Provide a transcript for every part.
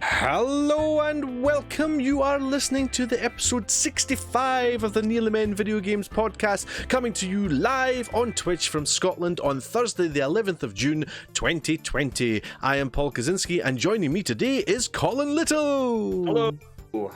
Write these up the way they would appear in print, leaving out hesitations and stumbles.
Hello and welcome. You are listening to the episode 65 of the Nearly Men Video Games podcast, coming to you live on Twitch from Scotland on Thursday the 11th of June 2020. I am Paul Kaczynski and joining me today is Colin Little. Hello.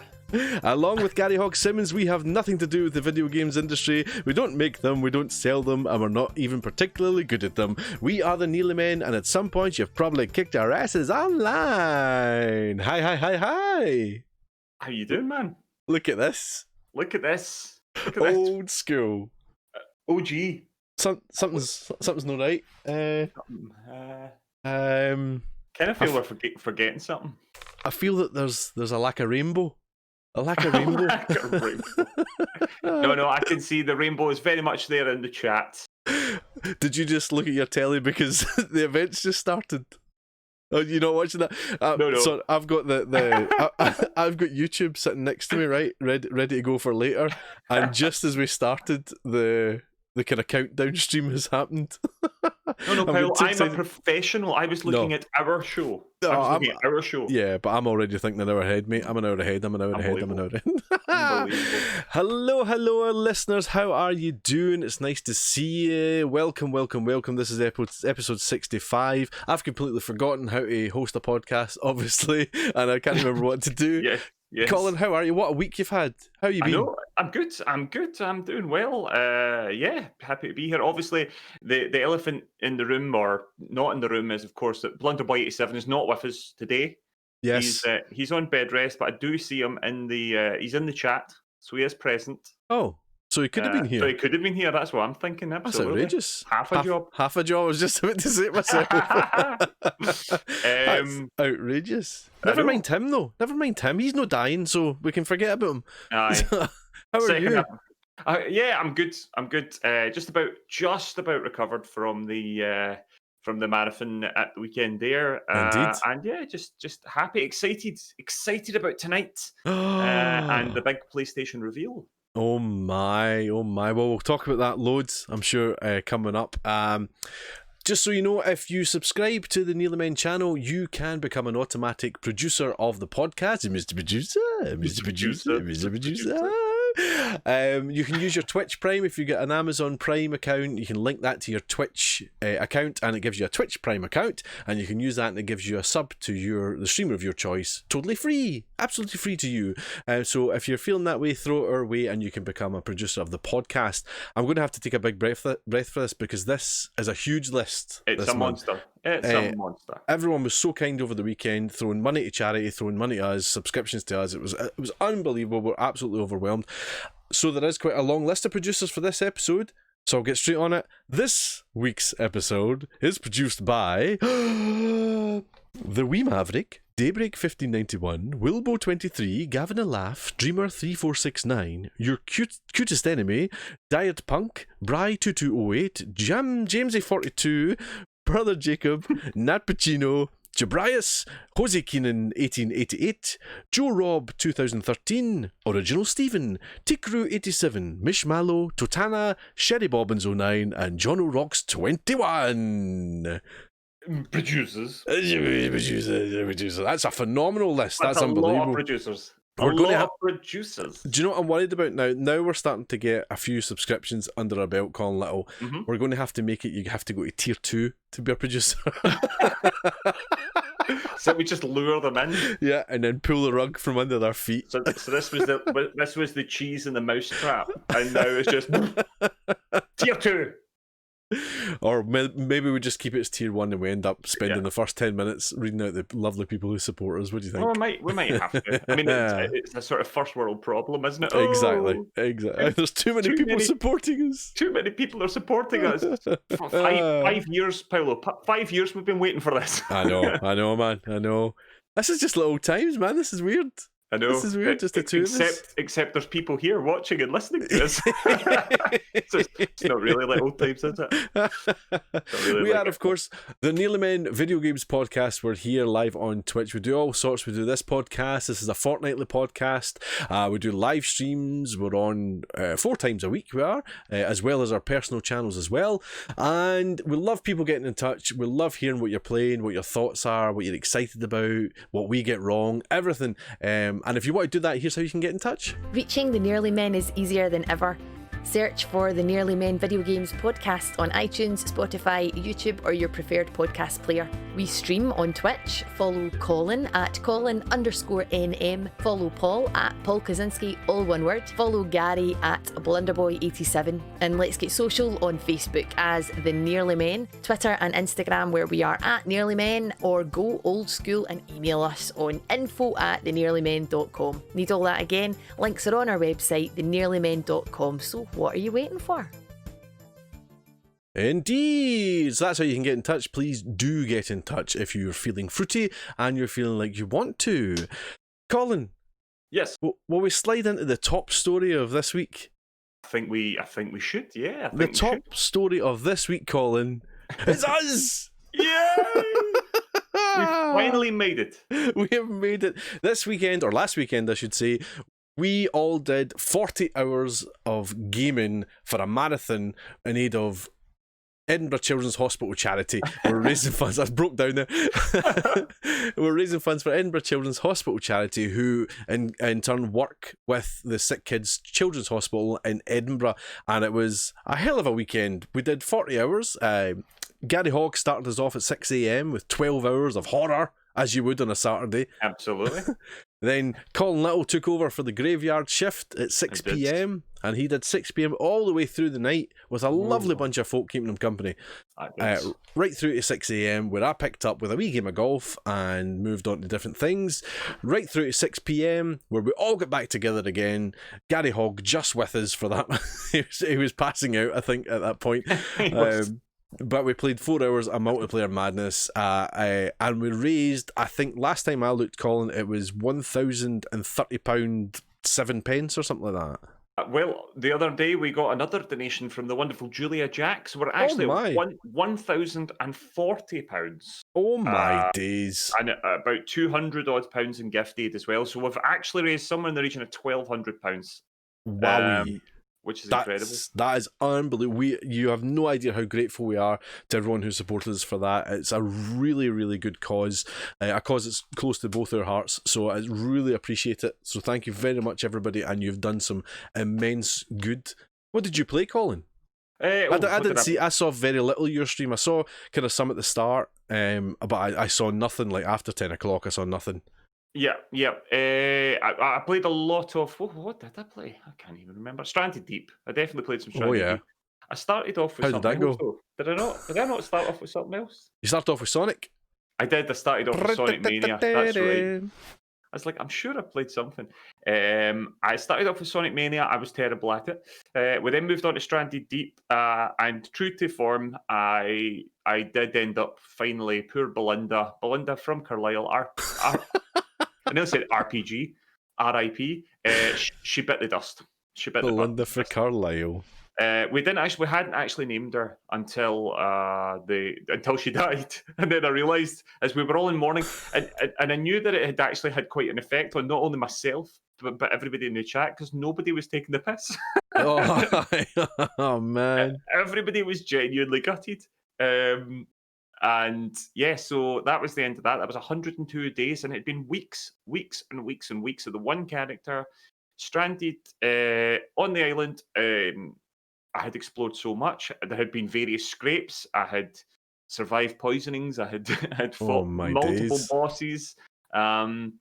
Along with Garry Hogg-Simmons, we have nothing to do with the video games industry. We don't make them, we don't sell them, and we're not even particularly good at them. We are the Nearly Men, and at some point you've probably kicked our asses online. Hi. How you doing, man? Look at this. Look at this. Old school. OG. Something's not right. Kind of feel we're forgetting something. I feel that there's a lack of rainbow. A lack of rainbow. No, I can see the rainbow is very much there in the chat. Did you just look at your telly because the events just started? Oh, you're not watching that? No. So I've got I've got YouTube sitting next to me, right, ready to go for later. And just as we started, the kind of countdown stream has happened. No, Paul, I'm a professional. I was looking at our show. Our show. Yeah, but I'm already thinking an hour ahead, mate. I'm an hour ahead. Hello, our listeners. How are you doing? It's nice to see you. Welcome. This is episode 65. I've completely forgotten how to host a podcast, obviously, and I can't remember what to do. Yeah. Yes. Colin, how are you? What a week you've had. How you been? I know, I'm good. I'm doing well. Yeah, happy to be here. Obviously, the elephant in the room, or not in the room, is of course that Blunderboy87 is not with us today. Yes. He's on bed rest, but I do see him in the he's in the chat, so he is present. Oh, so he could have been here. So he could have been here. That's what I'm thinking. Absolutely. That's outrageous. Half a job. Half a job. I was just about to say it myself. That's outrageous. Never mind him, though. Never mind him. He's not dying, so we can forget about him. Aye. How are you? Yeah, I'm good. Just about recovered from the marathon at the weekend there. Indeed. And yeah, just happy, excited about tonight and the big PlayStation reveal. Oh my. Well, we'll talk about that loads, I'm sure, coming up. Just so you know, if you subscribe to the Nearly Men channel, you can become an automatic producer of the podcast. Mr. Producer. You can use your Twitch Prime if you get an Amazon Prime account. You can link that to your Twitch account, and it gives you a Twitch Prime account, and you can use that, and it gives you a sub to the streamer of your choice, totally free, absolutely free to you. So if you're feeling that way, throw it our way, and you can become a producer of the podcast. I'm going to have to take a big breath for this because this is a huge list. It's a monster. It's a monster. Everyone was so kind over the weekend, throwing money to charity, throwing money to us, subscriptions to us. It was unbelievable. We're absolutely overwhelmed. So there is quite a long list of producers for this episode, so I'll get straight on it. This week's episode is produced by The Wee Maverick, Daybreak 1591, Wilbo23, Gavin a Laugh, Dreamer3469, Your Cutest Enemy, Diet Punk, Bry2208, Jamesy42, Brother Jacob, Nat Pacino, Jabrius, Jose Keenan 1888, Joe Rob 2013, Original Stephen, Tikru 87, Mish Mallow, Totana, Sherry Bobbins 09, and John O'Rocks 21. Producers. That's a phenomenal list. That's unbelievable. A lot of producers. Producers. Do you know what I'm worried about now? Now we're starting to get a few subscriptions under our belt, Colin Little. Mm-hmm. We're going to have to make it. You have to go to tier 2 to be a producer. So we just lure them in. Yeah, and then pull the rug from under their feet. So this was the cheese in the mousetrap, and now it's just tier 2. Or maybe we just keep it as tier 1 and we end up spending the first 10 minutes reading out the lovely people who support us. What do you think? Well, we might have to. I mean, it's a sort of first world problem, isn't it? Exactly. There's too many people supporting us. Too many people are supporting us. For 5 years, Paolo. 5 years we've been waiting for this. I know, man. I know. This is just little times, man. This is weird. I know. This is weird, just the two of us. Except there's people here watching and listening to us. So it's not really like old times, is it? Really We like are, of course, the Nearly Men Video Games Podcast. We're here live on Twitch. We do all sorts. We do this podcast. This is a fortnightly podcast. We do live streams. We're on 4 times a week, we are, as well as our personal channels as well. And we love people getting in touch. We love hearing what you're playing, what your thoughts are, what you're excited about, what we get wrong, everything. And if you want to do that, here's how you can get in touch. Reaching the Nearly Men is easier than ever. Search for the Nearly Men Video Games Podcast on iTunes, Spotify, YouTube, or your preferred podcast player. We stream on Twitch. Follow Colin at Colin_NM. Follow Paul at Paul Kaczynski, all one word. Follow Gary at Blunderboy87. And let's get social on Facebook as The Nearly Men, Twitter and Instagram where we are at Nearly Men, or go old school and email us on info@thenearlymen.com. Need all that again? Links are on our website, thenearlymen.com. So what are you waiting for? Indeed. So that's how you can get in touch. Please do get in touch if you're feeling fruity and you're feeling like you want to. Colin. Yes. Will we slide into the top story of this week? I think we should. Yeah. The top story of this week, Colin, is us. Yay! We finally made it. We have made it this weekend, or last weekend, I should say. We all did 40 hours of gaming for a marathon in aid of Edinburgh Children's Hospital charity. We're raising funds. I broke down there. We're raising funds for Edinburgh Children's Hospital charity, who in turn work with the Sick Kids Children's Hospital in Edinburgh. And it was a hell of a weekend. We did 40 hours. Garry Hogg started us off at 6 a.m. with 12 hours of horror, as you would on a Saturday. Absolutely. Then Colin Little took over for the graveyard shift at 6 p.m. and he did 6 p.m. all the way through the night with a lovely bunch of folk keeping him company. Right through to 6 a.m. where I picked up with a wee game of golf and moved on to different things. Right through to 6 p.m. where we all got back together again. Garry Hogg just with us for that. He was passing out, I think, at that point. But we played 4 hours of multiplayer madness, and we raised, I think last time I looked, Colin, it was £1,030 7 pence or something like that. Well, the other day we got another donation from the wonderful Julia Jacks. We're actually at £1,040. Oh my days. And about 200 odd pounds in gift aid as well. So we've actually raised somewhere in the region of £1,200. Wowie. Which is incredible. That is unbelievable. You have no idea how grateful we are to everyone who supported us for that. It's a really, really good cause, a cause that's close to both our hearts. So I really appreciate it. So thank you very much, everybody, and you've done some immense good. What did you play, Colin? I didn't see. I saw very little of your stream. I saw kind of some at the start, but I saw nothing. Like after 10 o'clock, I saw nothing. Yeah. I played a lot of. What did I play? I can't even remember. Stranded Deep. I definitely played some Stranded Deep. I started off with How something did that else. go? Did I not? Did I not start off with something else? You started off with Sonic? I did. I started off with Sonic Mania. That's right. I was like, I'm sure I played something. I started off with Sonic Mania. I was terrible at it. We then moved on to Stranded Deep, and true to form, I did end up finally. Poor Belinda from Carlisle. I nearly said RPG, R.I.P. She bit the dust. Belinda for Carlisle. We hadn't actually named her until she died, and then I realised as we were all in mourning, and I knew that it had actually had quite an effect on not only myself but everybody in the chat, because nobody was taking the piss. Oh man! Everybody was genuinely gutted. And yeah, so that was the end of that. That was 102 days, and it had been weeks and weeks and weeks of the one character stranded on the island. I had explored so much. There had been various scrapes. I had survived poisonings. I had fought multiple bosses, and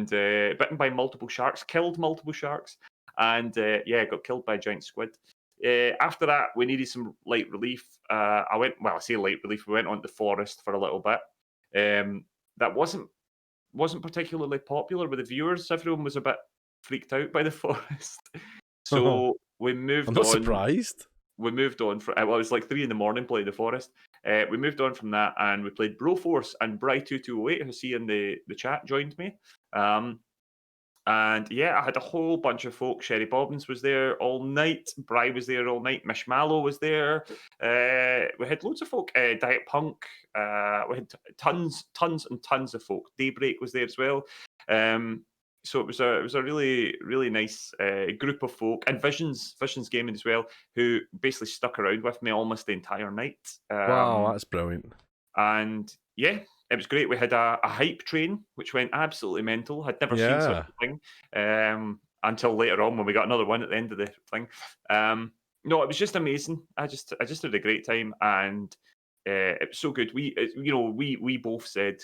bitten by multiple sharks, killed multiple sharks, and got killed by a giant squid. After that, we needed some light relief. I say light relief. We went on the forest for a little bit. That wasn't particularly popular with the viewers. Everyone was a bit freaked out by the forest. So we moved on. I'm not surprised. We moved on from. It was like 3 a.m. playing the forest. We moved on from that, and we played Broforce, and Bry2208, who's here in the chat, joined me. And yeah, I had a whole bunch of folk. Sherry Bobbins was there all night. Bri was there all night. Mish Mallow was there. We had loads of folk. Diet Punk. We had tons and tons of folk. Daybreak was there as well. So it was a really nice group of folk, and Visions Gaming as well, who basically stuck around with me almost the entire night. Wow, that's brilliant. And yeah, it was great. We had a hype train, which went absolutely mental. I'd never seen such a thing until later on when we got another one at the end of the thing. No, it was just amazing. I just had a great time, and it was so good. We both said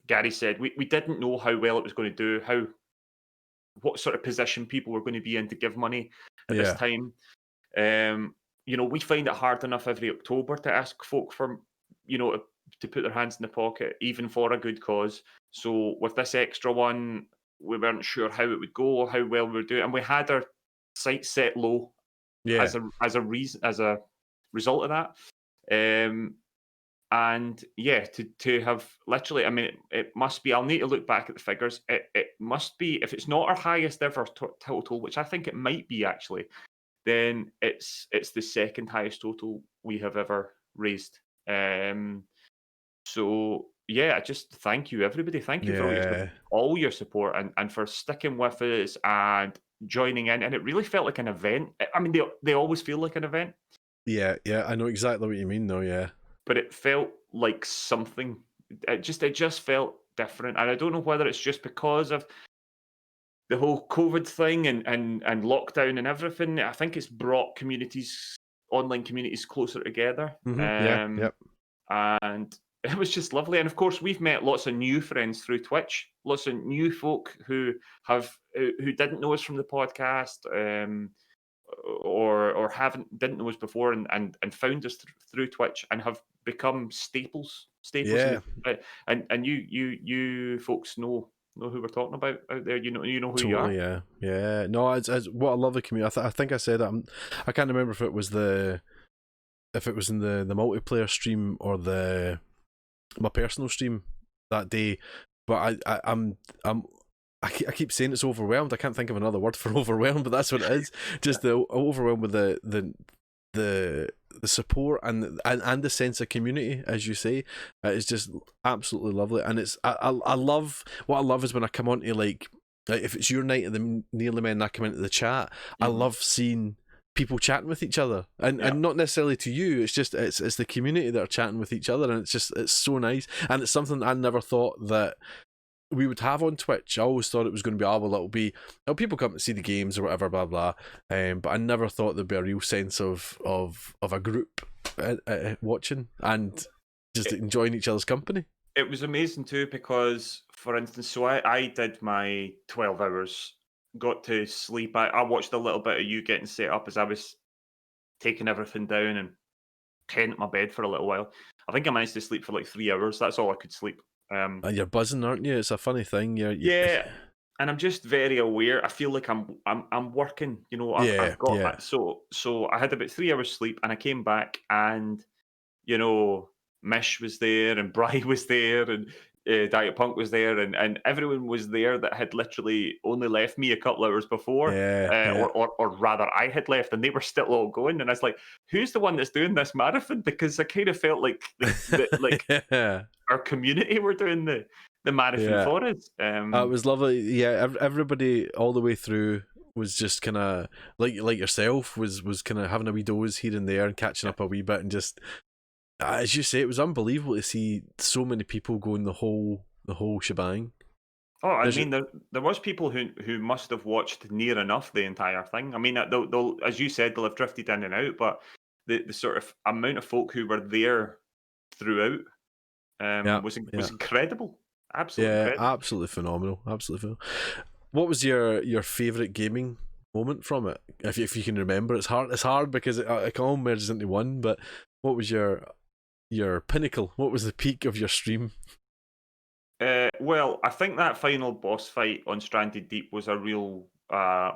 Garry said we didn't know how well it was going to do, what sort of position people were going to be in to give money at this time. We find it hard enough every October to ask folk for, to put their hands in the pocket, even for a good cause. So with this extra one, we weren't sure how it would go or how well we would do it, and we had our sights set low as a result of that. And yeah, to have literally, I mean, it must be. I'll need to look back at the figures. It must be, if it's not our highest ever total, which I think it might be actually, then it's the second highest total we have ever raised. So yeah, just thank you everybody. Thank you for all your support and for sticking with us and joining in. And it really felt like an event. I mean, they always feel like an event. Yeah, I know exactly what you mean though, yeah. But it felt like something. It just felt different. And I don't know whether it's just because of the whole COVID thing and lockdown and everything. I think it's brought online communities closer together. Mm-hmm. And it was just lovely. And of course, we've met lots of new friends through Twitch, lots of new folk who didn't know us from the podcast, or didn't know us before and found us through Twitch and have become staples. Yeah. And you folks know who we're talking about out there. You know who you are. Yeah. No, it's what I love the community. I think I said that. I can't remember if it was in the multiplayer stream or my personal stream that day, but I keep saying it's overwhelmed. I can't think of another word for overwhelmed, but that's what it is. Just the overwhelmed with the support and the sense of community, as you say. It's just absolutely lovely, and it's I love what I love is when I come onto like if it's your night at the Nearly Men and I come into the chat. I love seeing people chatting with each other, and not necessarily to you. It's just it's the community that are chatting with each other, and it's so nice, and it's something I never thought that we would have on Twitch. I always thought it was going to be it'll be people come to see the games or whatever, blah blah. But I never thought there'd be a real sense of a group watching and just enjoying each other's company. It was amazing too because, for instance, so I did my 12 hours, got to sleep. I watched a little bit of you getting set up as I was taking everything down and heading to my bed for a little while. I think I managed to sleep for like 3 hours. That's all I could sleep. And you're buzzing, aren't you? It's a funny thing. Yeah, and I'm just very aware. I feel like I'm working. I've got that. So I had about 3 hours sleep, and I came back, and Mish was there, and Bri was there, and Diet Punk was there, and everyone was there that had literally only left me a couple hours before, or rather, I had left, and they were still all going. And I was like, "Who's the one that's doing this marathon?" Because I kind of felt like our community were doing the marathon for us. It was lovely. Yeah, everybody all the way through was just kind of like yourself was kind of having a wee doze here and there and catching up a wee bit, and just as you say, it was unbelievable to see so many people going the whole shebang. Oh, I mean, there was people who must have watched near enough the entire thing. I mean, they'll as you said, they'll have drifted in and out, but the sort of amount of folk who were there throughout was incredible. Absolutely incredible. Absolutely phenomenal. What was your favourite gaming moment from it? If you can remember, it's hard because it all merges into one. But what was your pinnacle? What was the peak of your stream? Well, I think that final boss fight on Stranded Deep was a real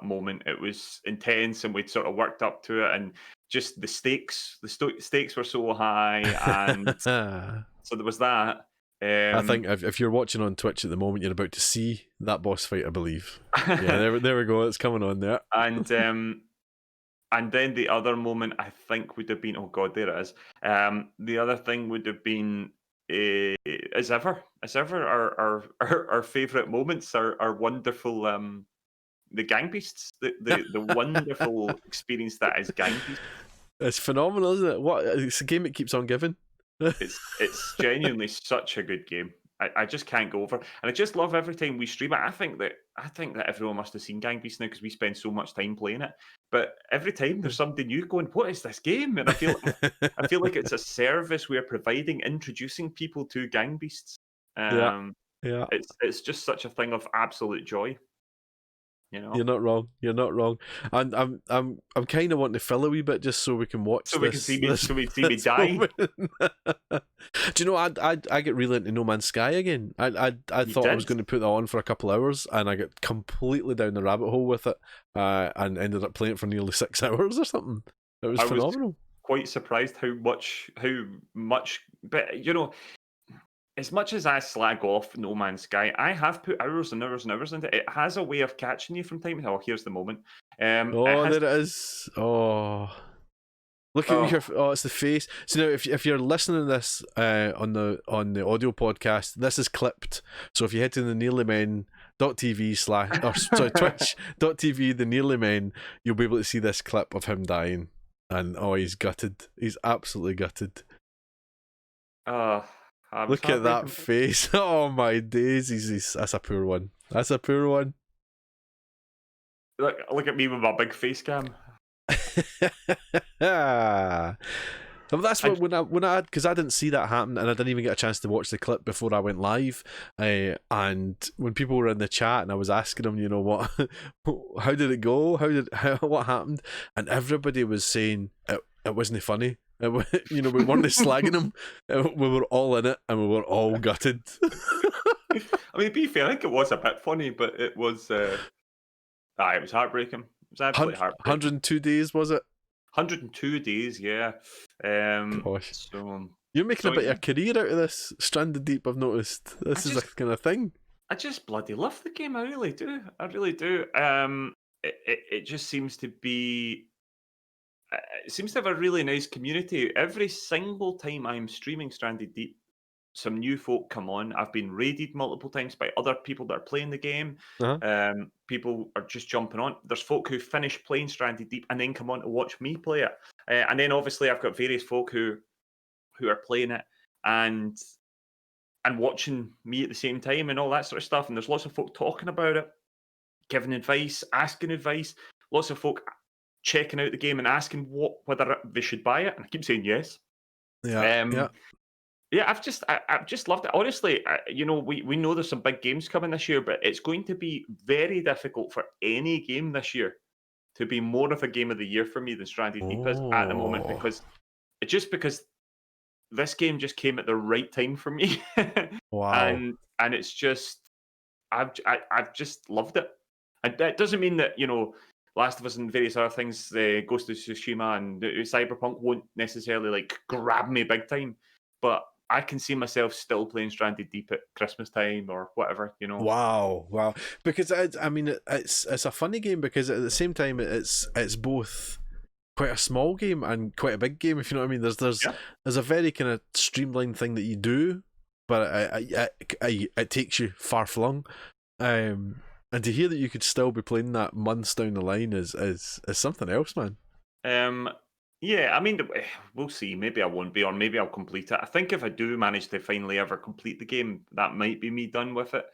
moment. It was intense, and we'd sort of worked up to it, and just the stakes were so high, and so there was that. I think if you're watching on Twitch at the moment, you're about to see that boss fight, I believe. Yeah, there we go. It's coming on there. And then the other moment I think would have been, oh god, there it is. The other thing would have been as ever, our favourite moments, our wonderful the gang beasts, the wonderful experience that is gang beasts. It's phenomenal, isn't it? It's a game that keeps on giving. It's genuinely such a good game. I just can't go over, and I just love every time we stream it. I think that everyone must have seen Gang Beasts now because we spend so much time playing it. But every time there's something new going, what is this game? And I feel like it's a service we're providing, introducing people to Gang Beasts. Yeah. It's just such a thing of absolute joy. You know? You're not wrong. And I'm kind of wanting to fill a wee bit just so we can watch. So we can see me die. Do you know? I get really into No Man's Sky again. I thought I was going to put that on for a couple hours, and I got completely down the rabbit hole with it, and ended up playing it for nearly 6 hours or something. It was phenomenal. Was quite surprised how much, but you know. As much as I slag off No Man's Sky, I have put hours and hours and hours into it. It has a way of catching you from time to time. Oh, here's the moment. There it is. Oh, look at your. Oh, it's the face. So now, if you're listening to this on the audio podcast, this is clipped. So if you head to the nearlymen.tv twitch.tv the Nearly Men, you'll be able to see this clip of him dying. And he's gutted. He's absolutely gutted. Look at that face. Oh my days. That's a poor one. Look at me with my big face cam. Well, that's what when I because I didn't see that happen, and I didn't even get a chance to watch the clip before I went live. And when people were in the chat, and I was asking them, you know, what, how did it go? What happened? And everybody was saying it wasn't funny. You know, we weren't slagging him. We were all in it, and we were all gutted. I mean, to be fair, I think it was a bit funny, but it was. It was heartbreaking. It was absolutely heartbreaking. 102 days, was it? 102 days, yeah. Gosh. So you're making a bit of a career out of this, Stranded Deep. I've noticed this is a kind of thing. I just bloody love the game. I really do. It just seems to be. It seems to have a really nice community. Every single time I'm streaming Stranded Deep, some new folk come on. I've been raided multiple times by other people that are playing the game. Uh-huh. People are just jumping on. There's folk who finish playing Stranded Deep and then come on to watch me play it. And then obviously I've got various folk who are playing it and watching me at the same time and all that sort of stuff. And there's lots of folk talking about it, giving advice, asking advice. Lots of folk checking out the game and asking whether they should buy it, and I keep saying yes. Yeah. I've just loved it. Honestly, you know, we know there's some big games coming this year, but it's going to be very difficult for any game this year to be more of a game of the year for me than Stranded Deep is at the moment, because this game just came at the right time for me. Wow. And it's just I've just loved it. And that doesn't mean that, you know, Last of Us and various other things, Ghost of Tsushima and Cyberpunk won't necessarily like grab me big time, but I can see myself still playing Stranded Deep at Christmas time or whatever, you know. Wow! Because I mean, it's a funny game because at the same time it's both quite a small game and quite a big game. If you know what I mean, there's a very kind of streamlined thing that you do, but it takes you far flung. And to hear that you could still be playing that months down the line is something else, man. Yeah, I mean, we'll see. Maybe I won't be, or maybe I'll complete it. I think if I do manage to finally ever complete the game, that might be me done with it.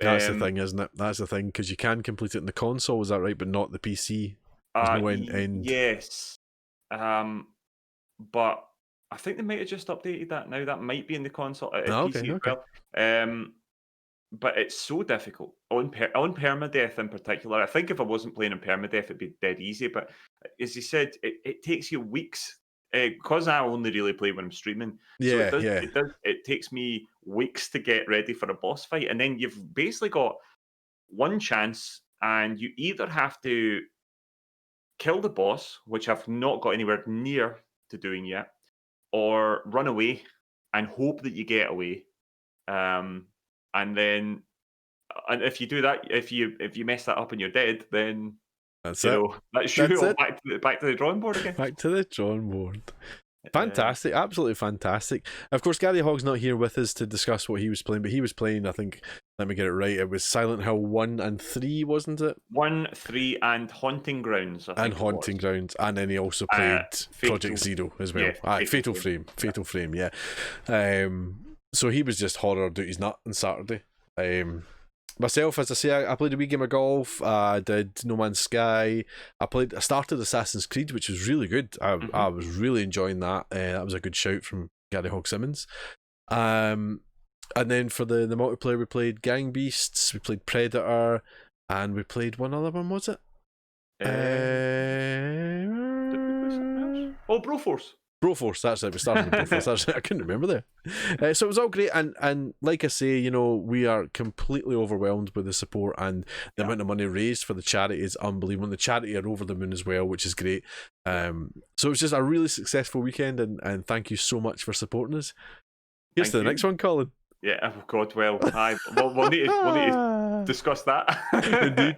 That's the thing, isn't it? That's the thing, because you can complete it in the console, is that right? But not the PC. There's no end. Yes. But I think they might have just updated that now. That might be in the console, PC as well. But it's so difficult on permadeath in particular. I think if I wasn't playing on permadeath, it'd be dead easy. But as you said, it takes you weeks because I only really play when I'm streaming. Yeah, It takes me weeks to get ready for a boss fight, and then you've basically got one chance, and you either have to kill the boss, which I've not got anywhere near to doing yet, or run away and hope that you get away. And then, and if you do that, if you mess that up and you're dead, then That's you it. know that's you That's it. back to the drawing board again. Back to the drawing board. Fantastic, absolutely fantastic. Of course, Gary Hogg's not here with us to discuss what he was playing, but he was playing, I think, let me get it right, it was Silent Hill 1 and 3, wasn't it? 1, 3, and Haunting Grounds, I think. And Haunting Grounds, and then he also played Project Zero as well. Fatal Frame, yeah. So he was just horror out his nut on Saturday. Myself, as I say, I played a wee game of golf. I did No Man's Sky. I started Assassin's Creed, which was really good. I was really enjoying that. That was a good shout from Garry Hogg-Simmons. And then for the multiplayer, we played Gang Beasts, we played Predator, and we played one other one. Was it? Broforce. Broforce, that's it. We started with Broforce. That's it. I couldn't remember there. So it was all great, and like I say, you know, we are completely overwhelmed with the support, and the amount of money raised for the charity is unbelievable. And the charity are over the moon as well, which is great. So it was just a really successful weekend, and thank you so much for supporting us. Here's to the next one, Colin. Yeah, oh God, we'll need to discuss that.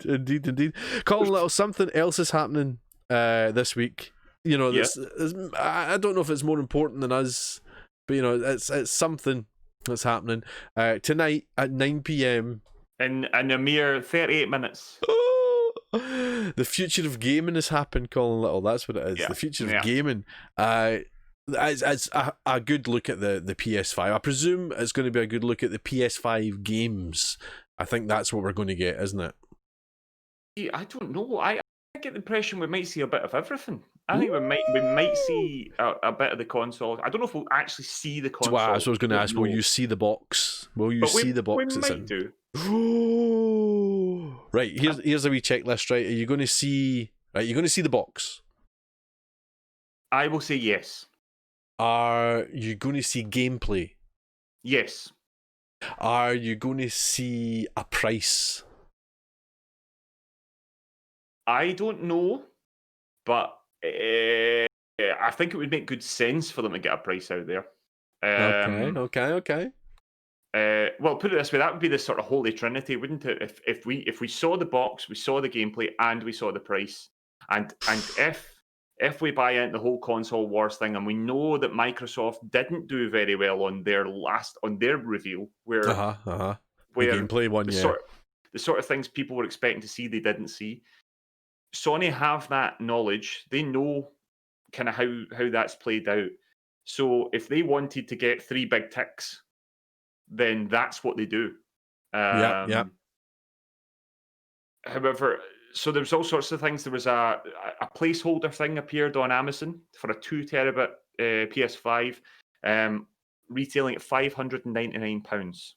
Indeed. Colin, little something else is happening this week. You know, I don't know if it's more important than us, but you know, it's something that's happening tonight at 9 p.m. in a mere 38 minutes. The future of gaming has happened, Colin Little. That's what it is. The future of gaming. It's a good look at the PS5. I presume it's going to be a good look at the PS5 games. I think that's what we're going to get, isn't it? I don't know. I get the impression we might see a bit of everything. I think we might see a bit of the console. I don't know if we'll actually see the console. Wow, so I was going to ask, will you see the box? Will you see the box? We might do. Right, here's a wee checklist, right? Are you going to see... Right, you're going to see the box. I will say yes. Are you going to see gameplay? Yes. Are you going to see a price? I don't know, but I think it would make good sense for them to get a price out there. Okay. Well, put it this way, that would be the sort of holy trinity, wouldn't it? If we saw the box, we saw the gameplay, and we saw the price, and if we buy into the whole console wars thing, and we know that Microsoft didn't do very well on their reveal, where the gameplay one, the sort of things people were expecting to see, they didn't see. Sony have that knowledge. They know kind of how that's played out. So if they wanted to get 3 big ticks, then that's what they do. Yeah. However, so there's all sorts of things. There was a placeholder thing appeared on Amazon for a 2 terabit PS5, retailing at £599.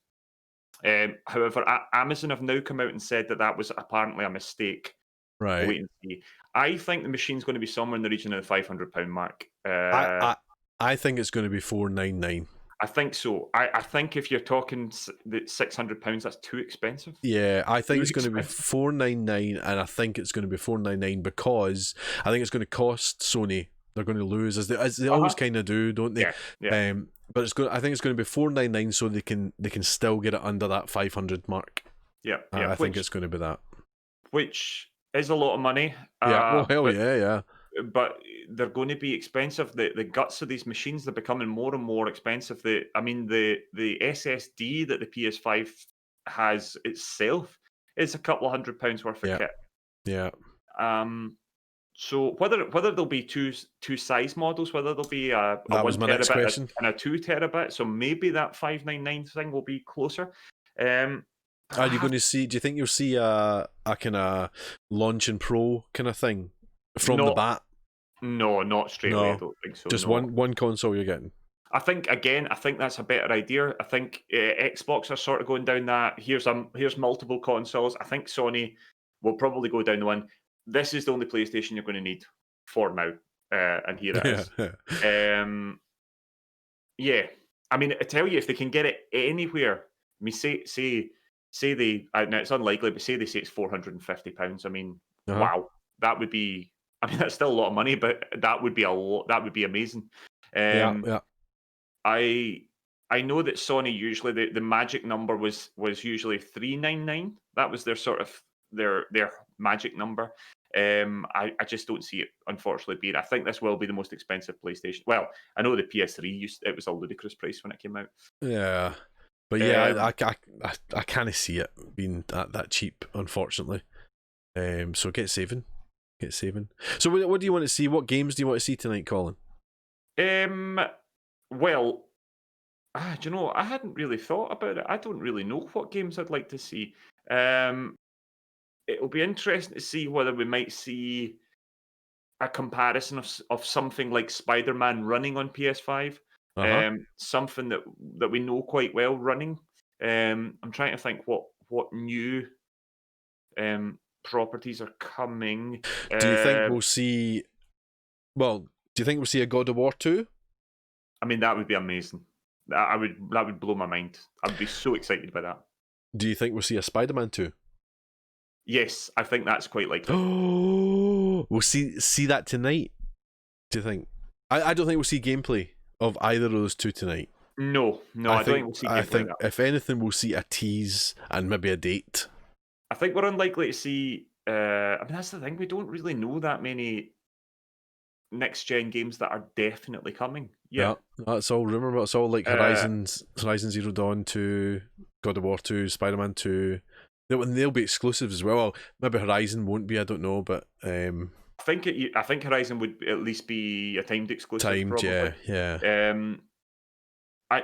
However, Amazon have now come out and said that was apparently a mistake. Right. Wait and see. I think the machine's going to be somewhere in the region of the £500 mark. I think it's going to be $499. I think so. I think if you're talking the £600, that's too expensive. Yeah, I think it's going to be $499, and I think it's going to be $499 because I think it's going to cost Sony. They're going to lose as they always kind of do, don't they? Yeah. But I think it's going to be $499, so they can still get it under that 500 mark. Yeah. I think it's going to be that. Which is a lot of money. Yeah. Yeah. But they're going to be expensive. The guts of these machines, they're becoming more and more expensive. The SSD that the PS5 has itself is a couple of £100 worth of kit. Yeah. So whether there'll be two size models, whether there'll be a 1 terabit and a 2 terabit, so maybe that $599 thing will be closer. Are you going to see? Do you think you'll see a kind of launch and pro kind of thing from the bat? No, not straight away. I don't think so. Just one console you're getting. I think that's a better idea. I think Xbox are sort of going down that. Here's multiple consoles. I think Sony will probably go down the one. This is the only PlayStation you're going to need for now, and here it is. Yeah. I mean, I tell you, if they can get it anywhere, I mean, say they. Now it's unlikely, but say it's £450. I mean, wow, that would be. I mean, that's still a lot of money, but that would be a lot. That would be amazing. I I know that Sony usually the magic number was usually 399. That was their sort of their magic number. I just don't see it, unfortunately, being. I think this will be the most expensive PlayStation. Well, I know the PS3 it was a ludicrous price when it came out. Yeah, but yeah, I can't see it being that cheap, unfortunately. So get saving. So what do you want to see? What games do you want to see tonight, Colin? Well, do you know, I hadn't really thought about it. I don't really know what games I'd like to see. It'll be interesting to see whether we might see a comparison of something like Spider-Man running on PS5. Something that we know quite well running. I'm trying to think what new properties are coming. Do you think we'll see? Well, do you think we'll see a God of War 2? I mean, that would be amazing. That would blow my mind. I'd be so excited by that. Do you think we'll see a Spider-Man 2? Yes, I think that's quite likely. Oh, we'll see that tonight. Do you think? I don't think we'll see gameplay of either of those two tonight. No, I don't think we'll see gameplay. I think if anything, we'll see a tease and maybe a date. I think we're unlikely to see. I mean, that's the thing. We don't really know that many next-gen games that are definitely coming. Yeah, that's all rumor. But it's all like Horizon Zero Dawn 2, God of War 2, Spider-Man 2. They'll be exclusives as well. Maybe Horizon won't be. I don't know, but I think Horizon would at least be a timed exclusive. Probably. Yeah.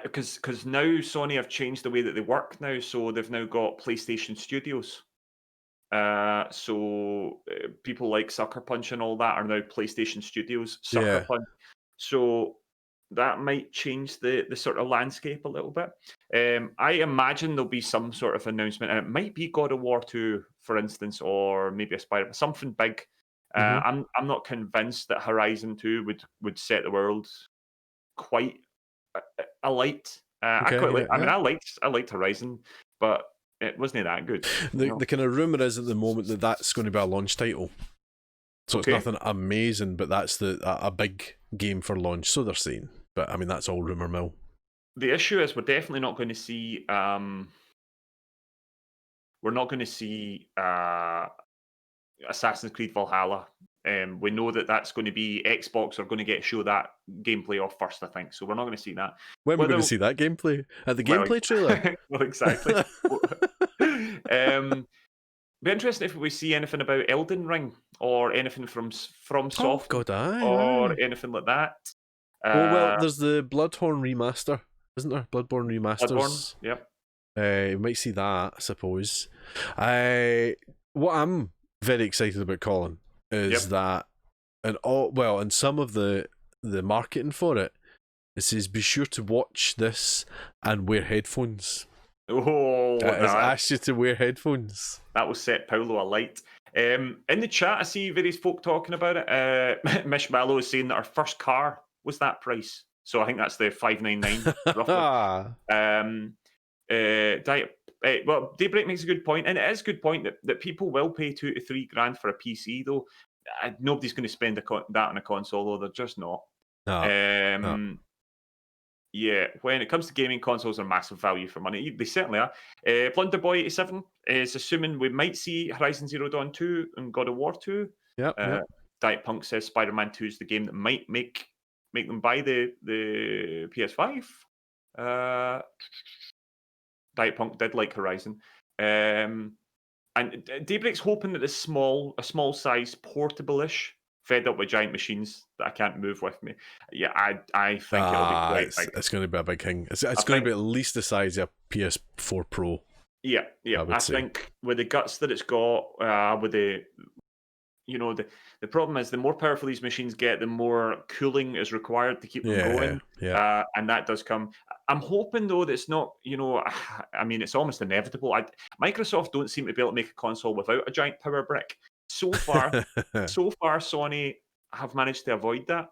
Because now Sony have changed the way that they work now, so they've now got PlayStation Studios. So people like Sucker Punch and all that are now PlayStation Studios. Sucker Punch. So that might change the sort of landscape a little bit. I imagine there'll be some sort of announcement, and it might be God of War 2, for instance, or maybe a Spider-Man, something big. I'm not convinced that Horizon 2 would set the world quite alight. I liked Horizon, but it wasn't that good. The kind of rumor is at the moment that that's going to be a launch title. So it's nothing amazing, but that's a big game for launch. So they're saying. But I mean, that's all rumor mill. The issue is we're definitely not going to see. We're not going to see Assassin's Creed Valhalla. We know that that's going to be Xbox are going to get show that gameplay off first, I think. So we're not going to see that. When we're going to see that gameplay? At the gameplay trailer? Well, exactly. Be interesting if we see anything about Elden Ring or anything from Soft anything like that. Well, there's the Bloodborne remaster, isn't there? Bloodborne remasters. Bloodborne, yep. You might see that, I suppose. What I'm very excited about, Colin, is that, and some of the marketing for it says be sure to watch this and wear headphones. Oh, it has asked you to wear headphones. That will set Paolo alight. In the chat, I see various folk talking about it. Mish Mallow is saying that our first car was that price. So I think that's the $599 roughly. Well, Daybreak makes a good point, and it is a good point that people will pay $2,000 to $3,000 for a PC, though. Nobody's going to spend that on a console, though. They're just not. No. Yeah, when it comes to gaming, consoles are massive value for money. They certainly are. Blunderboy87 is assuming we might see Horizon Zero Dawn 2 and God of War 2. Yep. Diet Punk says Spider-Man 2 is the game that might make them buy the PS5. Diet Punk did like Horizon. And Daybreak's hoping that a small size portable-ish fed up with giant machines that I can't move with me. Yeah, I think it'll be quite big. It's going to be a big thing. It's going to be at least the size of a PS4 Pro. Yeah. I think with the guts that it's got, with the problem is the more powerful these machines get, the more cooling is required to keep them going. Yeah. And that does come. I'm hoping though that it's not. I mean, it's almost inevitable. Microsoft don't seem to be able to make a console without a giant power brick. So far, Sony have managed to avoid that.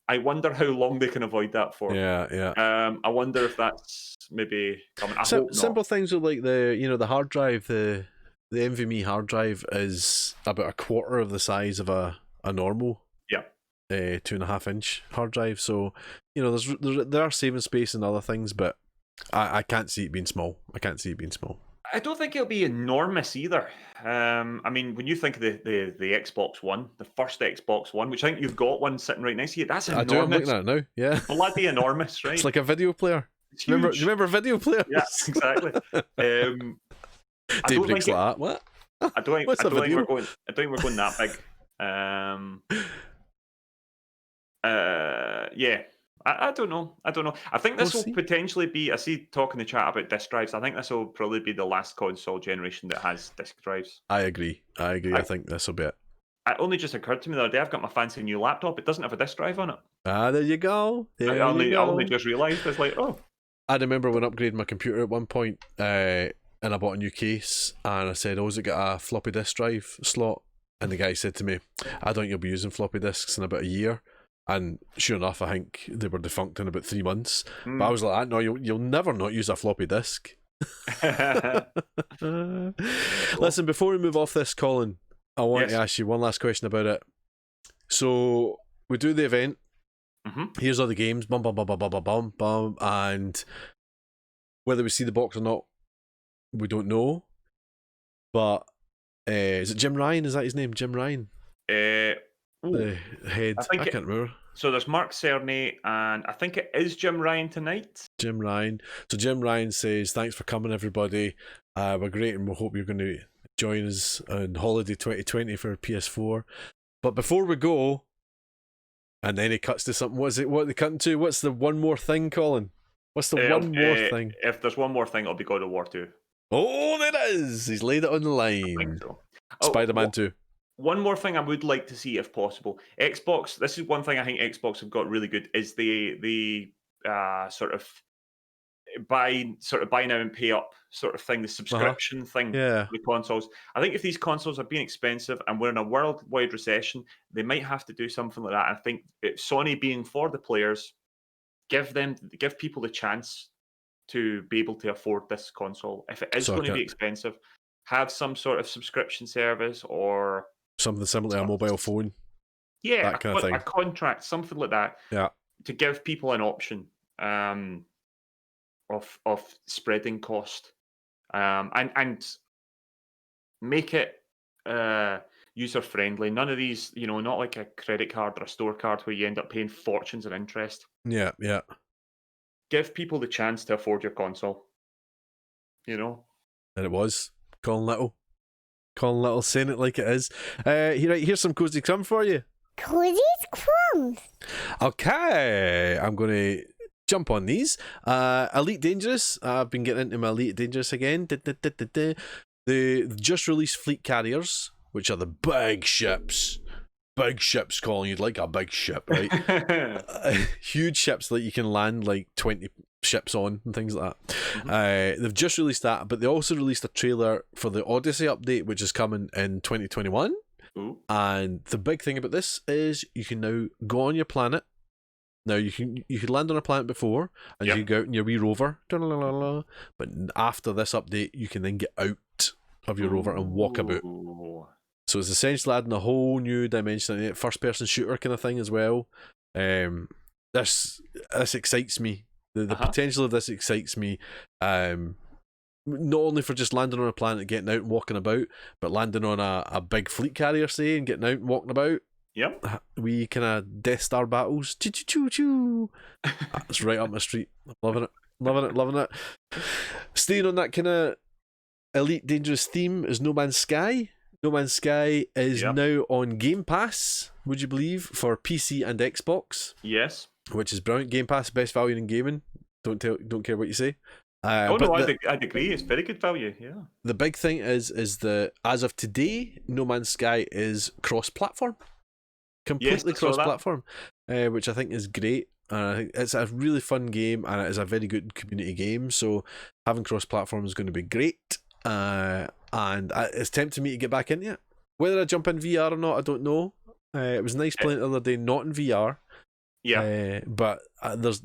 I wonder how long they can avoid that for. Yeah. I wonder if that's maybe coming. I hope not. Simple things are like the hard drive, the NVMe hard drive is about a quarter of the size of a normal 2.5-inch hard drive. So there are saving space and other things, but I can't see it being small. I don't think it'll be enormous either. I mean, when you think of the Xbox One, the first Xbox One, which I think you've got one sitting right next to you, that's enormous. I do. I'm looking at it now. Yeah, bloody enormous, right? It's like a video player. It's huge. You remember video players? Yeah, exactly. Daybreak's like that. What? I don't think we're going that big. Yeah. I don't know. I think this will potentially be. I see talk in the chat about disk drives. I think this will probably be the last console generation that has disk drives. I agree. I think this will be it. It only just occurred to me the other day. I've got my fancy new laptop. It doesn't have a disk drive on it. There you go. I only just realised. It's like, oh. I remember when upgrading my computer at one point, and I bought a new case, and I said, "Oh, has it got a floppy disk drive slot?" And the guy said to me, "I don't think you'll be using floppy disks in about a year." And sure enough, I think they were defunct in about 3 months. But I was like, "No, you'll never not use a floppy disk." Listen, before we move off this, Colin, I want to ask you one last question about it. So we do the event. Here's all the games, bum, and whether we see the box or not, we don't know. But is it Jim Ryan? Is that his name, Jim Ryan? The head. I can't remember. So there's Mark Cerny, and I think it is Jim Ryan tonight. Jim Ryan. So Jim Ryan says, "Thanks for coming, everybody. We're great, and we hope you're going to join us on holiday 2020 for PS4. But before we go," and then he cuts to something. What are they cutting to? What's the one more thing, Colin? What's the one more thing? If there's one more thing, it'll be God of War 2. Oh, there it is. He's laid it on the line. I think so. SpiderMan 2. One more thing I would like to see, if possible. Xbox. This is one thing I think Xbox have got really good. Is the sort of buy now and pay up sort of thing, the subscription thing for the consoles. I think if these consoles are being expensive and we're in a worldwide recession, they might have to do something like that. I think Sony being for the players, give people the chance to be able to afford this console. If it is going to be expensive, have some sort of subscription service or something similar to a mobile phone. Yeah, that kind of thing. A contract, something like that. Yeah, to give people an option of spreading cost, and make it user friendly. None of these, not like a credit card or a store card where you end up paying fortunes in interest. Yeah. Give people the chance to afford your console. And it was Colin Little saying it like it is. Here's some cozy crumb for you. Cozy crumbs. Okay, I'm going to jump on these. Elite Dangerous. I've been getting into my Elite Dangerous again. The just released fleet carriers, which are the big ships. Big ships, Colin. You'd like a big ship, right? Huge ships that you can land like 20 ships on and things like that. They've just released that, but they also released a trailer for the Odyssey update, which is coming in 2021. Ooh. And the big thing about this is you can now go on your planet. Now you could land on a planet before, and you can go out in your wee rover. But after this update, you can then get out of your rover and walk about. So it's essentially adding a whole new dimension, first-person shooter kind of thing as well. This excites me. The potential of this excites me. Not only for just landing on a planet, getting out and walking about, but landing on a big fleet carrier, say, and getting out and walking about. Yep. We kind of Death Star battles. Choo-choo-choo-choo. That's right up my street. Loving it. Staying on that kind of Elite Dangerous theme is No Man's Sky. No Man's Sky is now on Game Pass, would you believe, for PC and Xbox. Yes. Which is brilliant. Game Pass, best value in gaming. Don't care what you say. I'd agree. It's very good value. Yeah. The big thing is that as of today, No Man's Sky is cross-platform, completely cross-platform, which I think is great. I think it's a really fun game, and it is a very good community game. So having cross-platform is going to be great. And it's tempting me to get back into it. Whether I jump in VR or not, I don't know. It was nice playing the other day, not in VR. Yeah, but there's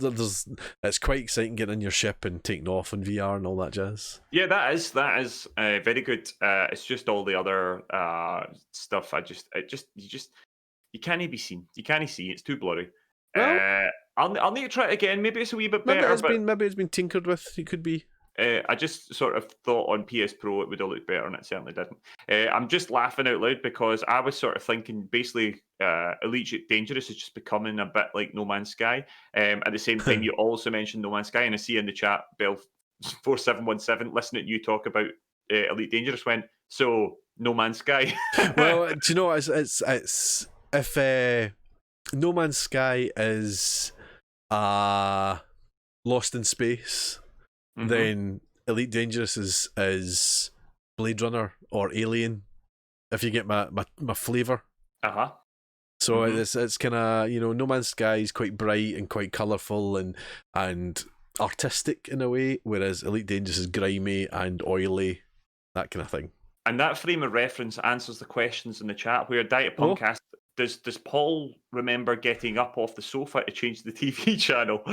it's quite exciting getting in your ship and taking off in VR and all that jazz. Yeah, that is very good. It's just all the other stuff. You can't be seen. You can't see. It's too blurry. Well, I'll need to try it again. Maybe it's a wee bit Maybe better. But maybe it's been tinkered with. It could be. I just sort of thought on PS Pro it would have looked better, and it certainly didn't. I'm just laughing out loud because I was sort of thinking basically Elite Dangerous is just becoming a bit like No Man's Sky. At the same time, you also mentioned No Man's Sky, and I see in the chat, Bill 4717, listening to you talk about Elite Dangerous, went, so No Man's Sky. Well, do you know it's if No Man's Sky is Lost in Space, then Elite Dangerous is Blade Runner or Alien, if you get my flavour. So it's kind of, No Man's Sky is quite bright and quite colourful and artistic in a way, whereas Elite Dangerous is grimy and oily, that kind of thing. And that frame of reference answers the questions in the chat where Diet Punk asked, does Paul remember getting up off the sofa to change the TV channel?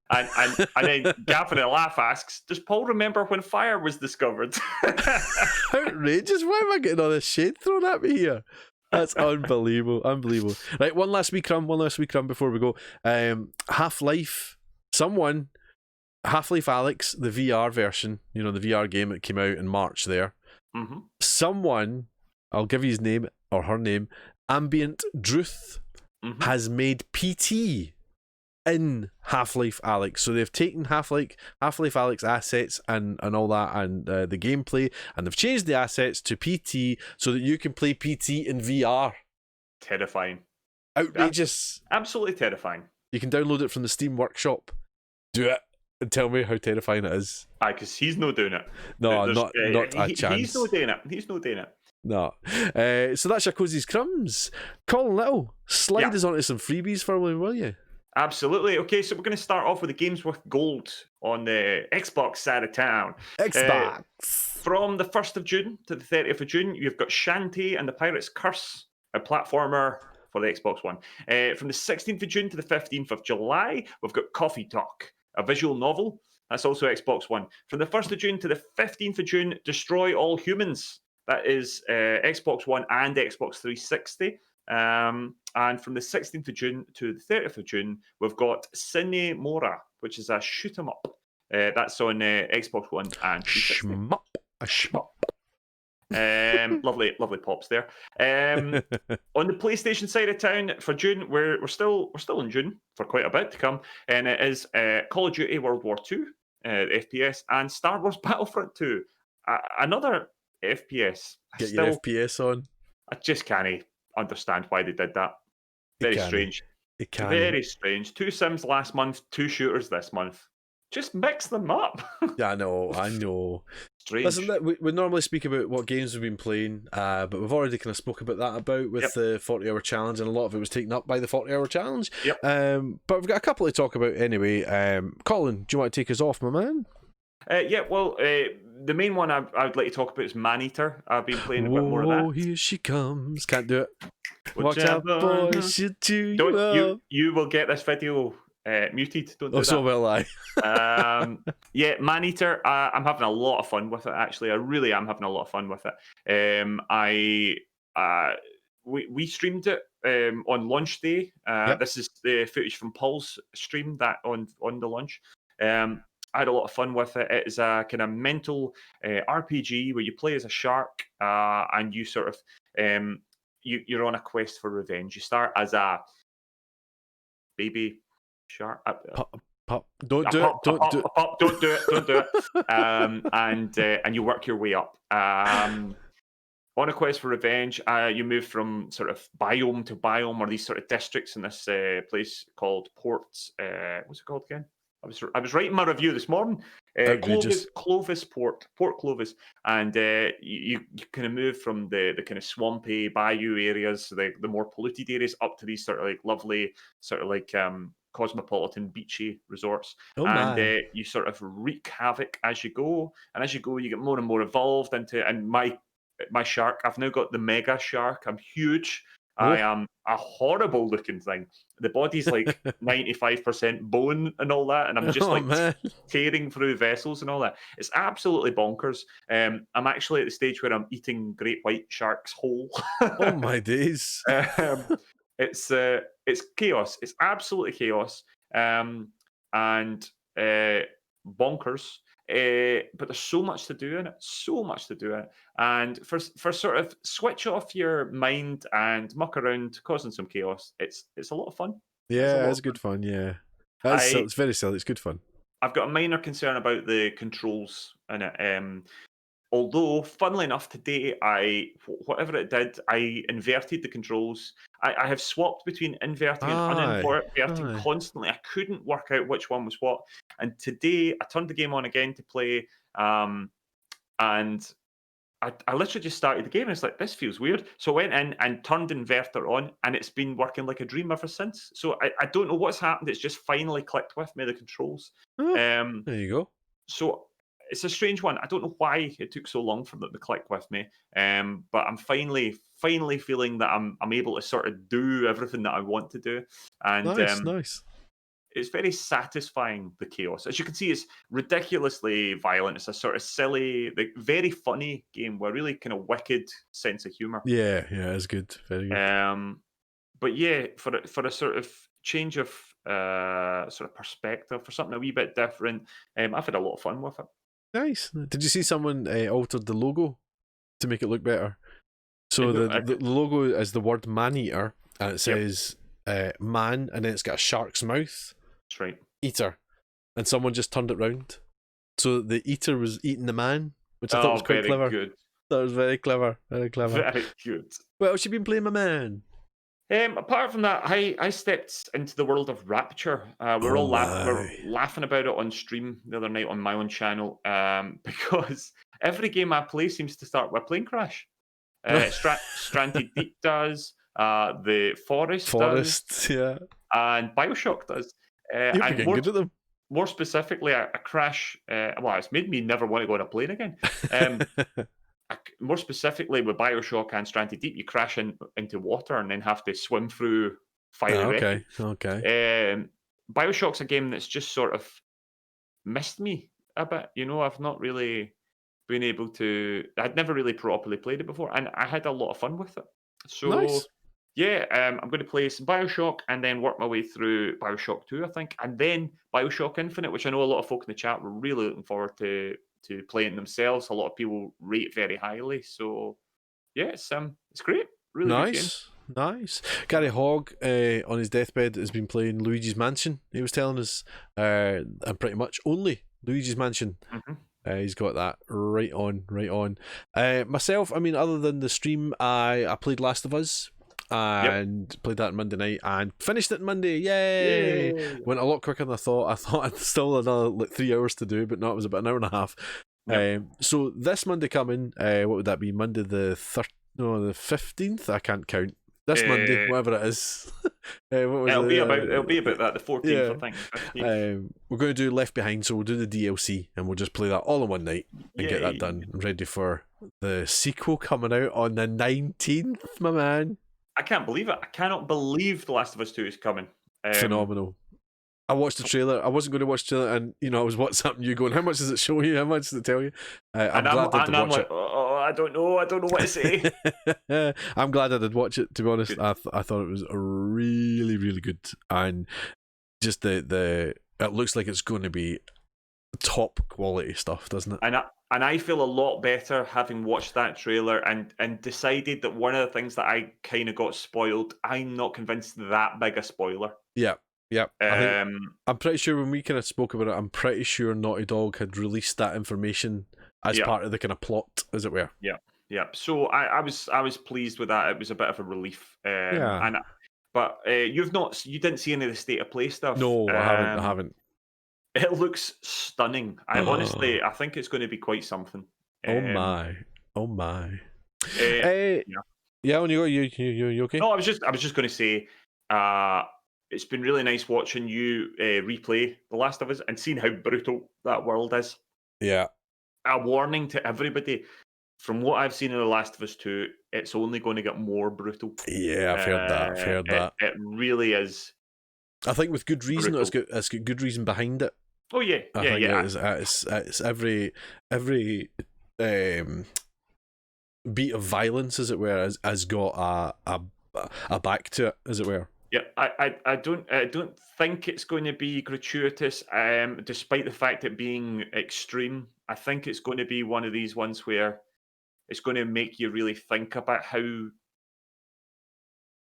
And then Gavin a Laugh asks, does Paul remember when fire was discovered? Outrageous. Why am I getting all this shade thrown at me here? That's unbelievable. Right, one last wee crumb before we go. Half-Life Alyx, the VR version, the VR game that came out in March there. Someone, I'll give you his name or her name, Ambient Druth, has made PT in Half-Life Alyx. So they've taken Half-Life Alyx assets and all that and the gameplay, and they've changed the assets to PT so that you can play PT in VR. Terrifying. Outrageous. That's absolutely terrifying. You can download it from the Steam Workshop. Do it and tell me how terrifying it is. Aye, because he's no doing it. No, not a chance. He's no doing it. No. So that's your Cozy's Crumbs. Colin Little, slide us onto some freebies for me, will you? Absolutely. Okay, so we're going to start off with the Games with Gold on the Xbox side of town. Xbox. From the 1st of June to the 30th of June, you've got Shantae and the Pirate's Curse, a platformer for the Xbox One. From the 16th of June to the 15th of July, we've got Coffee Talk, a visual novel. That's also Xbox One. From the 1st of June to the 15th of June, Destroy All Humans. That is Xbox One and Xbox 360. And from the 16th of June to the 30th of June, we've got Cine Mora, which is a shoot 'em up. That's on Xbox One and 360. Shmup. Lovely pops there. On the PlayStation side of town for June, we're still in June for quite a bit to come, and it is Call of Duty World War II, FPS, and Star Wars Battlefront 2, another FPS. Get your FPS on. I just can't understand why they did that. Very strange. Very strange. 2 Sims last month, 2 shooters this month. Just mix them up. Yeah, I know. Strange. Listen, we normally speak about what games we've been playing, but we've already kind of spoke about that with the 40-hour challenge, and a lot of it was taken up by the 40-hour challenge. Yep. But we've got a couple to talk about anyway. Colin, do you want to take us off, my man? The main one I'd like to talk about is Maneater. I've been playing a bit more of that. Oh, here she comes. Can't do it. Watch out, boys. You will get this video muted. Don't do that. So will I. Maneater. I'm having a lot of fun with it. Actually, I really am having a lot of fun with it. We streamed it on launch day. This is the footage from Paul's stream that on the launch. I had a lot of fun with it. It is a kind of mental RPG where you play as a shark and you sort of you're on a quest for revenge. You start as a baby shark. Don't do it. And you work your way up. On a quest for revenge, you move from sort of biome to biome, or these sort of districts in this place called Port. What's it called again? I was writing my review this morning. Clovis Port Clovis, and you kind of move from the kind of swampy bayou areas, the more polluted areas, up to these sort of like lovely, sort of like cosmopolitan beachy resorts. And you sort of wreak havoc as you go, and as you go, you get more and more evolved into. And my shark, I've now got the mega shark. I'm huge. I am a horrible looking thing. The body's like 95% bone and all that, and I'm just tearing through vessels and all that. It's absolutely bonkers. I'm actually at the stage where I'm eating great white sharks whole. Oh my days! It's chaos. It's absolutely chaos. and bonkers. But there's so much to do in it, and for sort of switch off your mind and muck around, causing some chaos. It's a lot of fun. Yeah, it's good fun. Yeah, it's very silly. It's good fun. I've got a minor concern about the controls in it. Although, funnily enough, today whatever it did, I inverted the controls. I have swapped between inverting and uninverting constantly. I couldn't work out which one was what. And today, I turned the game on again to play, and I literally just started the game, and it's like, this feels weird. So I went in and turned inverter on, and it's been working like a dream ever since. So I don't know what's happened. It's just finally clicked with me, the controls. There you go. So it's a strange one. I don't know why it took so long for them to click with me. But I'm finally feeling that I'm able to sort of do everything that I want to do. And nice. It's very satisfying, the chaos. As you can see, it's ridiculously violent. It's a sort of silly, like, very funny game with a really kind of wicked sense of humour. Yeah, it's good. Very good. But yeah, for a sort of change of sort of perspective, for something a wee bit different, I've had a lot of fun with it. Nice. Did you see someone altered the logo to make it look better? So the logo is the word Maneater, and it says man, and then it's got a shark's mouth. That's right. Eater. And someone just turned it round. So the eater was eating the man, which I thought was quite clever. Good. That was very clever. Very clever. Very good. What else you been playing, my man? Apart from that, I stepped into the world of Rapture. We're laughing about it on stream the other night on my own channel, because every game I play seems to start with a plane crash. Stranded Deep does, the Forest does, yeah, and Bioshock does. You're getting good at them. More specifically, a crash. It's made me never want to go on a plane again. More specifically, with Bioshock and Stranded Deep, you crash into water and then have to swim through fire. Okay. Bioshock's a game that's just sort of missed me a bit. I've not really been able to. I'd never really properly played it before, and I had a lot of fun with it. So, nice. Yeah, I'm going to play some Bioshock and then work my way through Bioshock 2, I think, and then Bioshock Infinite, which I know a lot of folk in the chat were really looking forward to playing themselves. A lot of people rate very highly. So, yeah, it's great. Really good game. Nice. Garry Hogg, on his deathbed, has been playing Luigi's Mansion. He was telling us, and pretty much only Luigi's Mansion. Mm-hmm. He's got that right on. Myself, I mean, other than the stream, I played Last of Us. And played that on Monday night and finished it Monday. Yay! Went a lot quicker than I thought. I thought I'd still another 3 hours to do, but no, it was about an hour and a half. So this Monday coming, what would that be? Monday the 15th? I can't count. This Monday, whatever it is. It'll be about that, the 14th, I think. We're going to do Left Behind, so we'll do the DLC and we'll just play that all in one night and get that done. I'm ready for the sequel coming out on the 19th, my man. I can't believe it. I cannot believe The Last of Us 2 is coming. Phenomenal. I watched the trailer. I wasn't going to watch the trailer, and I was WhatsApping you going, how much does it show you? How much does it tell you? I'm glad I did watch it. I don't know what to say. I'm glad I did watch it, to be honest. I thought it was really, really good. And just it looks like it's going to be top quality stuff, doesn't it? And I feel a lot better having watched that trailer and decided that one of the things that I kind of got spoiled, I'm not convinced that big a spoiler. Yeah. I'm pretty sure when we kind of spoke about it, I'm pretty sure Naughty Dog had released that information as part of the kind of plot, as it were. Yeah. So I was pleased with that. It was a bit of a relief. But you didn't see any of the state of play stuff. No, I haven't. It looks stunning. Honestly, I think it's going to be quite something. Oh my! Yeah, when you okay? No, I was just going to say, it's been really nice watching you replay The Last of Us and seeing how brutal that world is. Yeah. A warning to everybody: from what I've seen in The Last of Us 2, it's only going to get more brutal. Yeah, I've heard that. It really is. I think with good reason. It's got good reason behind it. Oh yeah, It's every beat of violence, as it were, has got a back to it, as it were. Yeah, I don't think it's going to be gratuitous, despite the fact it being extreme. I think it's going to be one of these ones where it's going to make you really think about how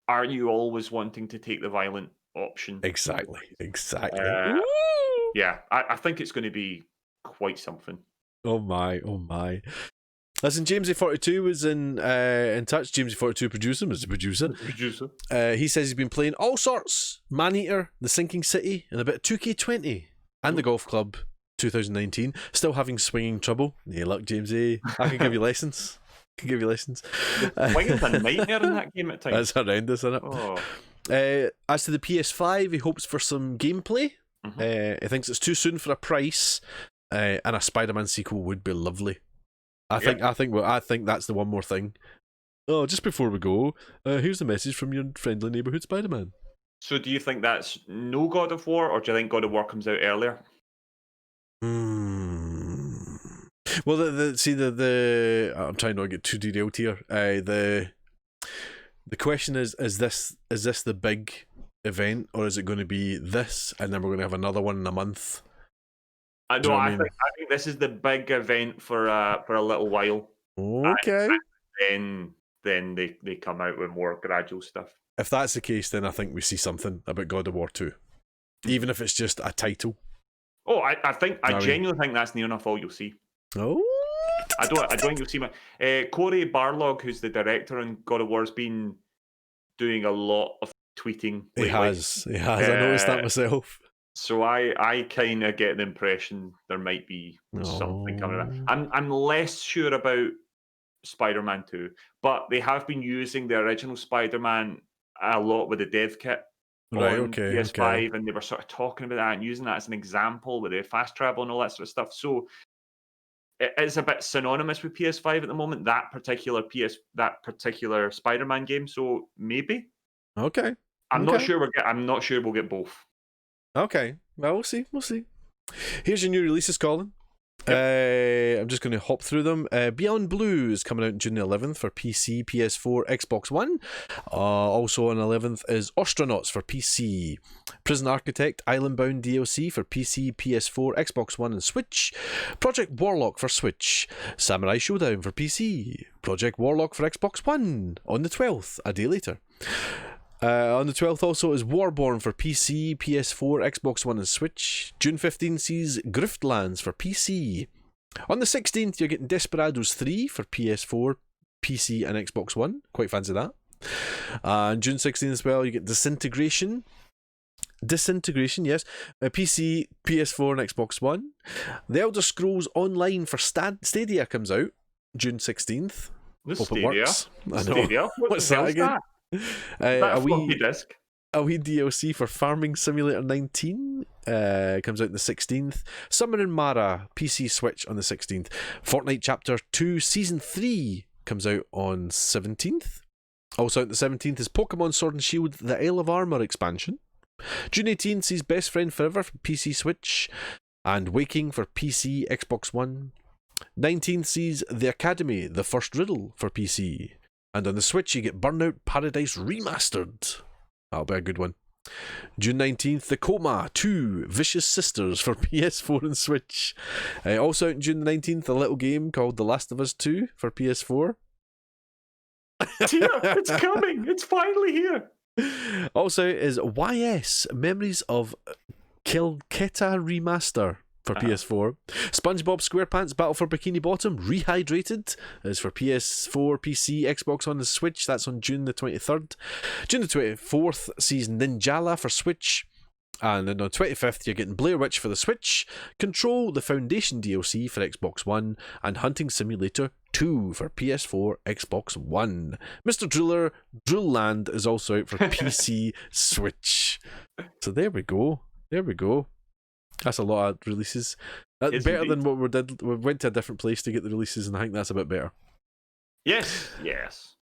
are you always wanting to take the violent option. Exactly. Uh, yeah, I think it's going to be quite something. Oh my. Listen, Jamesy42 was in touch. Jamesy42 producer, Mr. Producer. He says he's been playing all sorts. Maneater, The Sinking City, and a bit of 2K20, and the Golf Club 2019. Still having swinging trouble. Yeah, luck, Jamesy. I can give you lessons. Swinging's a nightmare in that game at times. That's horrendous, isn't it? Oh. As to the PS5, he hopes for some gameplay. He thinks it's too soon for a price, and a Spider-Man sequel would be lovely. I think that's the one more thing. Oh, just before we go, here's the message from your friendly neighborhood Spider-Man. So, do you think that's no God of War, or do you think God of War comes out earlier? Well, the I'm trying not to get too detailed here. The question is this the big event, or is it going to be this, and then we're going to have another one in a month? I think this is the big event for a little while. Okay. And then they come out with more gradual stuff. If that's the case, then I think we see something about God of War 2. Even if it's just a title. Oh, I genuinely think that's near enough all you'll see. Oh. I don't think you'll see my Corey Barlog, who's the director on God of War, has been doing a lot of tweeting lately. He has. I noticed that myself. So I kind of get the impression there might be something coming up. I'm less sure about Spider-Man 2, but they have been using the original Spider-Man a lot with the dev kit on PS5, and they were sort of talking about that and using that as an example with the fast travel and all that sort of stuff. So it's a bit synonymous with PS5 at the moment, that particular Spider-Man game. So maybe. Okay. I'm not sure we'll get both. Okay, well, we'll see. Here's your new releases, Colin. I'm just going to hop through them. Beyond Blue is coming out June the 11th for PC, PS4, Xbox One. Also on 11th is Astronauts for PC. Prison Architect Islandbound DLC for PC, PS4, Xbox One and Switch. Project Warlock for Switch. Samurai Showdown for PC. Project Warlock for Xbox One on the 12th, a day later. On the 12th also is Warborn for PC, PS4, Xbox One and Switch. June 15th sees Griftlands for PC. On the 16th you're getting Desperados 3 for PS4, PC and Xbox One. Quite fancy that. And June 16th as well you get Disintegration, yes. PC, PS4 and Xbox One. The Elder Scrolls Online for Stadia comes out June 16th. Hope it works. I know. Stadia? What's that again? A wee DLC for Farming Simulator 19 comes out on the 16th. Summer in Mara, PC, Switch on the 16th. Fortnite Chapter 2 Season 3 comes out on 17th. Also out the 17th is Pokemon Sword and Shield The Isle of Armor expansion. June 18th sees Best Friend Forever for PC, Switch, and Waking for PC, Xbox One. 19th sees The Academy, The First Riddle for PC. And on the Switch you get Burnout Paradise Remastered. That'll be a good one. June 19th, The Coma 2 Vicious Sisters for PS4 and Switch. Also out on June 19th, a little game called The Last of Us 2 for PS4. It's coming! It's finally here! Also is YS Memories of Kilketa Remaster for PS4. SpongeBob SquarePants Battle for Bikini Bottom Rehydrated is for PS4, PC, Xbox One and Switch. That's on June the 23rd. June the 24th sees Ninjala for Switch. And then on 25th you're getting Blair Witch for the Switch, Control the Foundation DLC for Xbox One, and Hunting Simulator 2 for PS4, Xbox One. Mr. Driller Drill Land is also out for PC, Switch. So there we go. That's a lot of releases. That's better than what we did. We went to a different place to get the releases, and I think that's a bit better. Yes.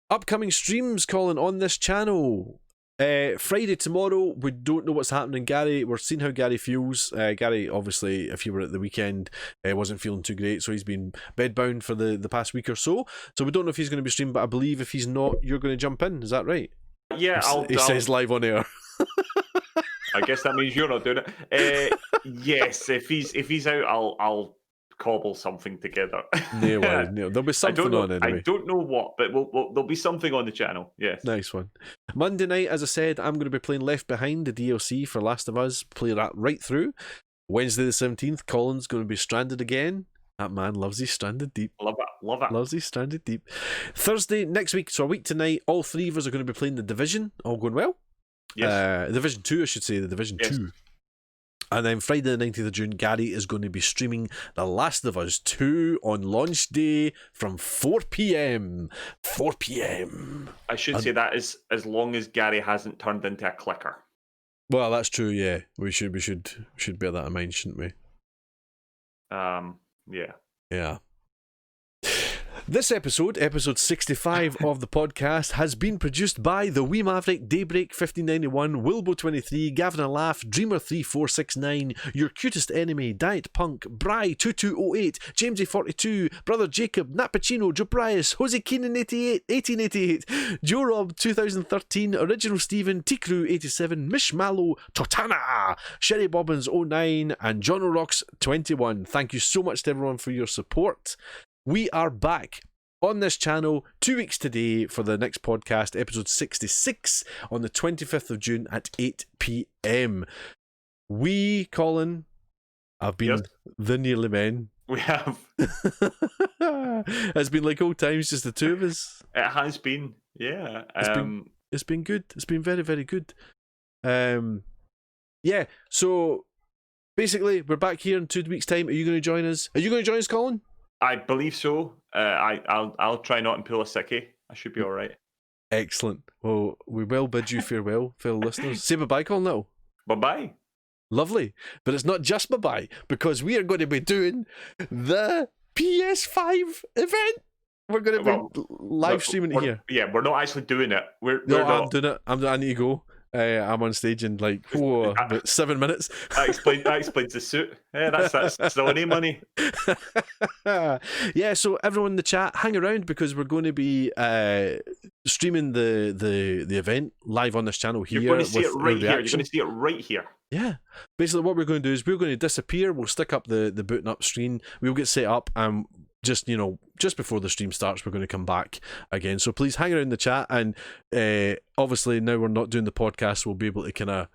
Upcoming streams, Colin, on this channel. Friday tomorrow, we don't know what's happening. Garry, we're seeing how Garry feels. Garry, obviously, if you were at the weekend, wasn't feeling too great, so he's been bedbound for the past week or so. So we don't know if he's going to be streaming, but I believe if he's not, you're going to jump in. Is that right? Yeah, He says live on air. I guess that means you're not doing it. Yes, if he's out, I'll cobble something together. No worries, no. There'll be something on anyway. I don't know what, but there'll be something on the channel. Yes. Nice one. Monday night, as I said, I'm going to be playing Left Behind, the DLC for Last of Us. Play that right through. Wednesday the 17th, Colin's going to be stranded again. That man loves his Stranded Deep. Love it. Loves his Stranded Deep. Thursday, next week, so a week tonight, all three of us are going to be playing The Division. All going well. Yes. Division 2, I should say. The Division 2. And then Friday the 19th of June, Garry is going to be streaming The Last of Us 2 on launch day from 4 p.m. 4 p.m. I should say that is as long as Garry hasn't turned into a clicker. Well, that's true, yeah. We should bear that in mind, shouldn't we? Yeah. Yeah. This episode 65 of the podcast, has been produced by The Wee Maverick, Daybreak 1591, Wilbo23, Gavin a Laugh, Dreamer3469, Your Cutest Enemy, Diet Punk, Bry2208, Jamesy42, Brother Jacob, Nat Pacino, Joe Bryce, Jose Keenan 1888, Joe Rob 2013, Original Stephen, T-Crew 87, Mish Mallow, Totana, Sherry Bobbins 09, and John O'Rocks 21. Thank you so much to everyone for your support. We are back on this channel 2 weeks today for the next podcast, episode 66, on the 25th of June at 8 p.m. We, Colin, have been the Nearly Men. We have. It's been like old times, just the two of us. It has been, yeah. It's been good. It's been very, very good. Yeah, so basically, we're back here in 2 weeks' time. Are you going to join us? Are you going to join us, Colin? I believe so. I'll try not and pull a sickie. I should be all right. Excellent. Well, we will bid you farewell, fellow listeners. Say bye-bye, Colin, now. Bye-bye. Lovely. But it's not just bye-bye, because we are going to be doing the PS5 event. We're going to be live streaming it here. Yeah, we're not actually doing it. I'm doing it. I need to go. I'm on stage in about 7 minutes. That explains the suit. Yeah, that's silly money. Yeah, so everyone in the chat, hang around, because we're going to be streaming the event live on this channel here. You're going to see it right here. You're going to see it right here. Yeah. Basically, what we're going to do is we're going to disappear. We'll stick up the booting up screen. We'll get set up, and just before the stream starts, we're going to come back again. So please hang around the chat, and obviously now we're not doing the podcast, we'll be able to kind of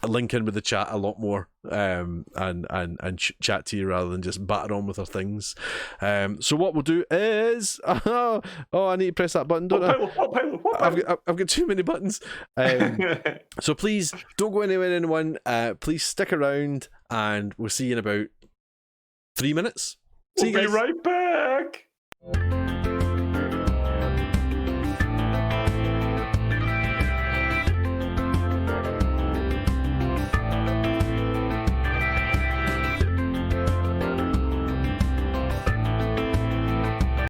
link in with the chat a lot more, and chat to you rather than just batter on with our things. So what we'll do is, I need to press that button, don't I? I've got too many buttons. So please don't go anywhere, anyone. Please stick around, and we'll see you in about 3 minutes. We'll be right back.